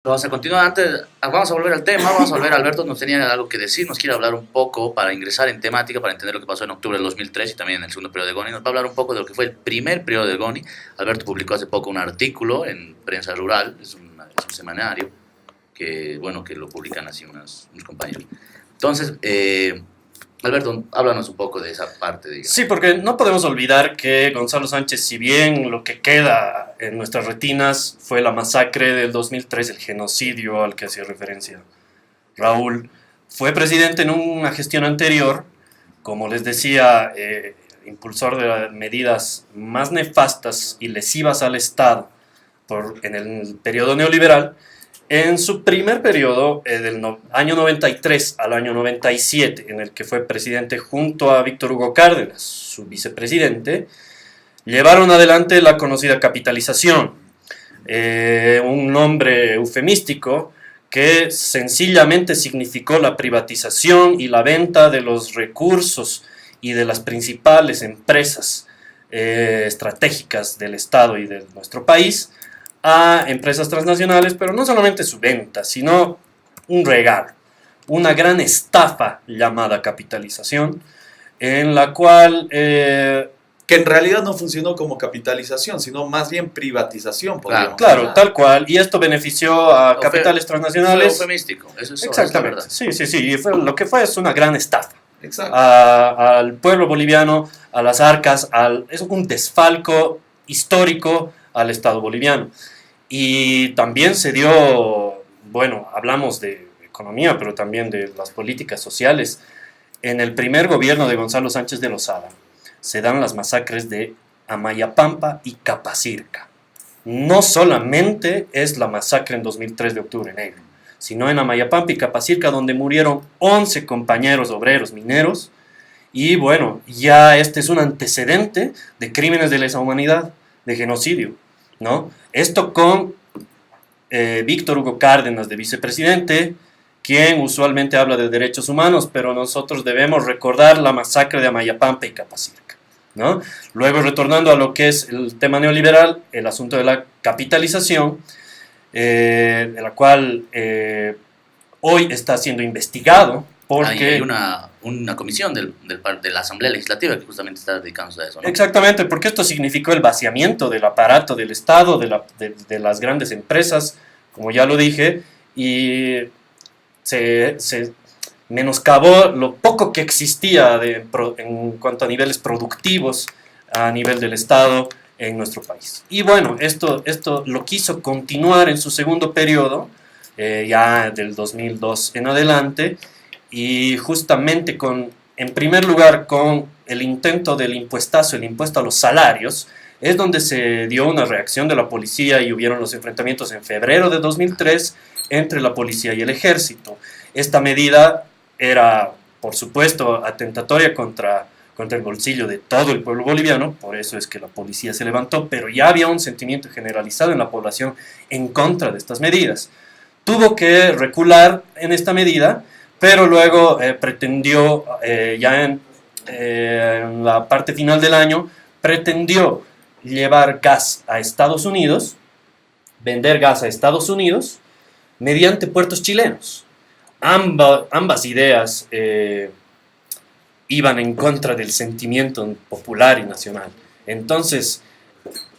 Vamos a continuar antes, vamos a volver al tema, vamos a volver, Alberto nos tenía algo que decir, nos quiere hablar un poco para ingresar en temática, para entender lo que pasó en octubre del 2003 y también en el segundo periodo de Goni, nos va a hablar un poco de lo que fue el primer periodo de Goni. Alberto publicó hace poco un artículo en Prensa Rural, es un semanario, que bueno, que lo publican así unos compañeros. Entonces, Alberto, háblanos un poco de esa parte, digamos. Sí, porque no podemos olvidar que Gonzalo Sánchez, si bien lo que queda en nuestras retinas fue la masacre del 2003, el genocidio al que hacía referencia Raúl, fue presidente en una gestión anterior, como les decía, impulsor de las medidas más nefastas y lesivas al Estado en el periodo neoliberal. En su primer periodo, año 93 al año 97, en el que fue presidente junto a Víctor Hugo Cárdenas, su vicepresidente, llevaron adelante la conocida capitalización, un nombre eufemístico que sencillamente significó la privatización y la venta de los recursos y de las principales empresas estratégicas del Estado y de nuestro país a empresas transnacionales, pero no solamente su venta, sino un regalo, una gran estafa llamada capitalización, en la cual... que en realidad no funcionó como capitalización, sino más bien privatización, podríamos Claro, hablar. tal cual, y esto benefició a capitales transnacionales. Fue eufemístico, eso es Exactamente, verdad. sí, y lo que fue es una gran estafa. Exacto. Al pueblo boliviano, a las arcas, es un desfalco histórico al Estado boliviano. Y también se dio, bueno, hablamos de economía, pero también de las políticas sociales. En el primer gobierno de Gonzalo Sánchez de Lozada se dan las masacres de Amayapampa y Capacirca. No solamente es la masacre en 2003 de Octubre Negro, sino en Amayapampa y Capacirca, donde murieron 11 compañeros obreros mineros. Y bueno, ya este es un antecedente de crímenes de lesa humanidad, de genocidio, ¿no? Esto con Víctor Hugo Cárdenas de vicepresidente, quien usualmente habla de derechos humanos, pero nosotros debemos recordar la masacre de Amayapampa y Capacirca, ¿no? Luego, retornando a lo que es el tema neoliberal, el asunto de la capitalización, de la cual hoy está siendo investigado porque... Hay una comisión de la Asamblea Legislativa que justamente está dedicándose a eso, ¿no? Exactamente, porque esto significó el vaciamiento del aparato del Estado, de las grandes empresas, como ya lo dije, y se menoscabó lo poco que existía en cuanto a niveles productivos a nivel del Estado en nuestro país. Y bueno, esto lo quiso continuar en su segundo periodo, ya del 2002 en adelante, y justamente en primer lugar con el intento del impuestazo, el impuesto a los salarios, es donde se dio una reacción de la policía y hubieron los enfrentamientos en febrero de 2003 entre la policía y el ejército. Esta medida era, por supuesto, atentatoria contra el bolsillo de todo el pueblo boliviano, por eso es que la policía se levantó, pero ya había un sentimiento generalizado en la población en contra de estas medidas. Tuvo que recular en esta medida, pero luego pretendió, ya en la parte final del año, pretendió llevar gas a Estados Unidos, vender gas a Estados Unidos, mediante puertos chilenos. Ambas ideas iban en contra del sentimiento popular y nacional. Entonces,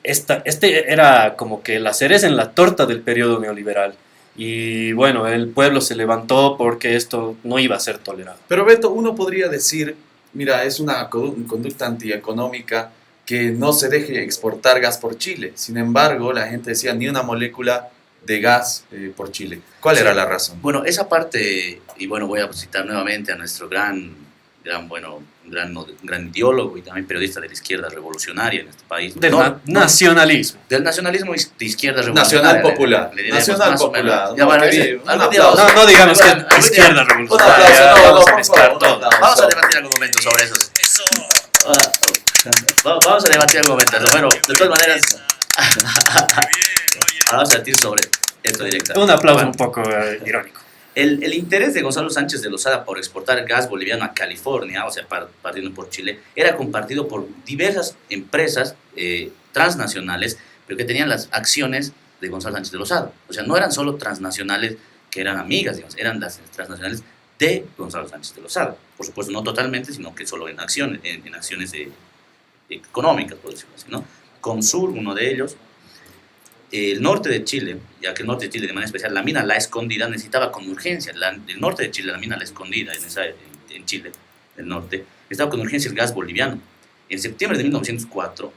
este era como que la cereza en la torta del periodo neoliberal. Y bueno, el pueblo se levantó porque esto no iba a ser tolerado. Pero Beto, uno podría decir, mira, es una conducta antieconómica que no se deje exportar gas por Chile. Sin embargo, la gente decía ni una molécula de gas por Chile. ¿Cuál era la razón? Bueno, esa parte, y bueno, voy a citar nuevamente a nuestro gran ideólogo y también periodista de la izquierda revolucionaria en este país. Nacionalismo. Del nacionalismo de izquierda revolucionaria. Nacional popular. Nacional popular. No digamos que izquierda revolucionaria. Vamos a debatir algún momento sobre eso. Vamos a debatir algún momento. Bueno, de todas maneras, vamos a debatir sobre esto directamente. Un aplauso un poco irónico. El interés de Gonzalo Sánchez de Lozada por exportar gas boliviano a California, o sea, partiendo por Chile, era compartido por diversas empresas transnacionales, pero que tenían las acciones de Gonzalo Sánchez de Lozada. O sea, no eran solo transnacionales que eran amigas, digamos, eran las transnacionales de Gonzalo Sánchez de Lozada. Por supuesto, no totalmente, sino que solo en acciones, en acciones económicas, por decirlo así, ¿no? Consur, uno de ellos. El norte de Chile, ya que el norte de Chile, de manera especial, la mina La Escondida necesitaba con urgencia, el norte de Chile, la mina La Escondida, en Chile, el norte, necesitaba con urgencia el gas boliviano. En septiembre de 1994,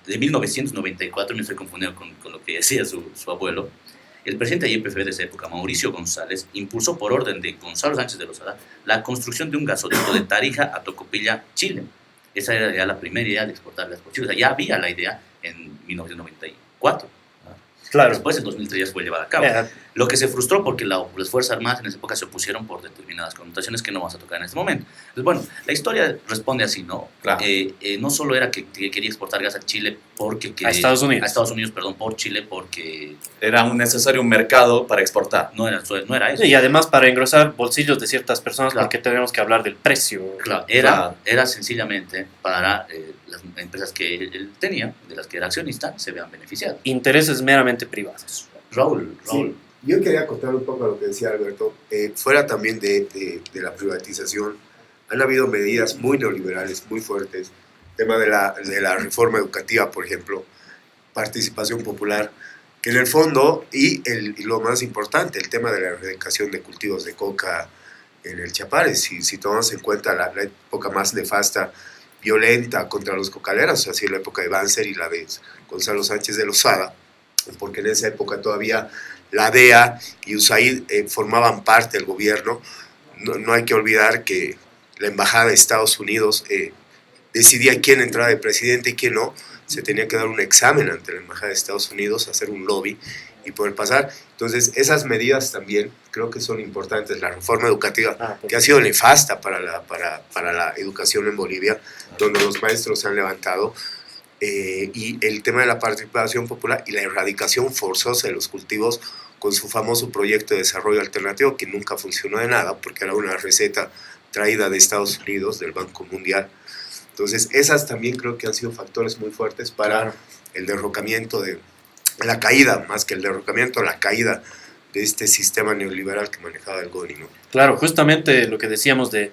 me estoy confundiendo con lo que decía su abuelo, el presidente de YPF de esa época, Mauricio González, impulsó por orden de Gonzalo Sánchez de Lozada la construcción de un gasoducto de Tarija a Tocopilla, Chile. Esa era ya la primera idea de exportar gas por Chile. O sea, ya había la idea en 1994. Claro. Después, en 2003, ya fue llevada a cabo. Lo que se frustró porque las Fuerzas Armadas en esa época se opusieron por determinadas connotaciones que no vamos a tocar en este momento. Entonces, bueno, la historia responde así, ¿no? Claro. No solo era que quería exportar gas a Chile porque... A Estados Unidos. A Estados Unidos, perdón, por Chile, porque... Era necesario un mercado para exportar. No era eso. Y además para engrosar bolsillos de ciertas personas, Claro. porque tenemos que hablar del precio. Claro, era sencillamente para las empresas que él tenía, de las que era accionista, se vean beneficiadas. Intereses meramente privados. Raúl. Sí, yo quería contar un poco a lo que decía Alberto. Fuera también de la privatización, han habido medidas muy neoliberales, muy fuertes. Tema de la reforma educativa, por ejemplo, participación popular, que en el fondo, y lo más importante, el tema de la erradicación de cultivos de coca en el Chapare. Si tomamos en cuenta la época más nefasta, violenta contra los cocaleros, así la época de Banzer y la de Gonzalo Sánchez de Lozada, porque en esa época todavía la DEA y USAID formaban parte del gobierno. No hay que olvidar que la embajada de Estados Unidos decidía quién entraba de presidente y quién no. Se tenía que dar un examen ante la embajada de Estados Unidos, hacer un lobby y poder pasar. Entonces, esas medidas también creo que son importantes. La reforma educativa, que ha sido nefasta para la educación en Bolivia, donde los maestros se han levantado, y el tema de la participación popular y la erradicación forzosa de los cultivos con su famoso proyecto de desarrollo alternativo, que nunca funcionó de nada, porque era una receta traída de Estados Unidos, del Banco Mundial. Entonces, esas también creo que han sido factores muy fuertes para el derrocamiento de la caída, más que el derrocamiento, la caída de este sistema neoliberal que manejaba el GONI, ¿no? Claro, justamente lo que decíamos del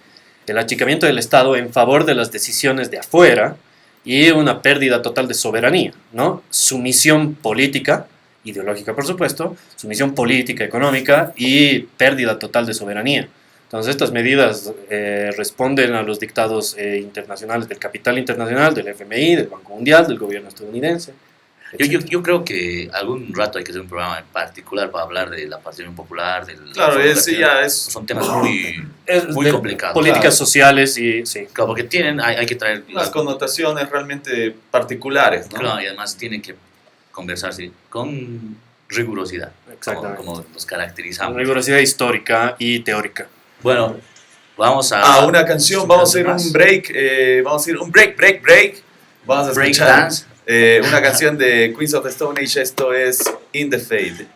achicamiento del Estado en favor de las decisiones de afuera y una pérdida total de soberanía, ¿no? Sumisión política, ideológica por supuesto, sumisión política, económica y pérdida total de soberanía. Entonces estas medidas responden a los dictados internacionales del capital internacional, del FMI, del Banco Mundial, del gobierno estadounidense. Yo creo que algún rato hay que hacer un programa en particular para hablar de la participación popular. Claro, son temas muy complicados. Políticas claro. sociales y sí. Claro, porque hay que traer las connotaciones realmente particulares, ¿no? Claro, y además tienen que conversarse con rigurosidad, Exactamente. como nos caracterizamos. Rigurosidad histórica y teórica. Bueno, vamos a... una canción, vamos a hacer un break, vamos a hacer un break. Vamos a Break escuchar dance. una canción de Queens of the Stone Age, esto es In the Fade.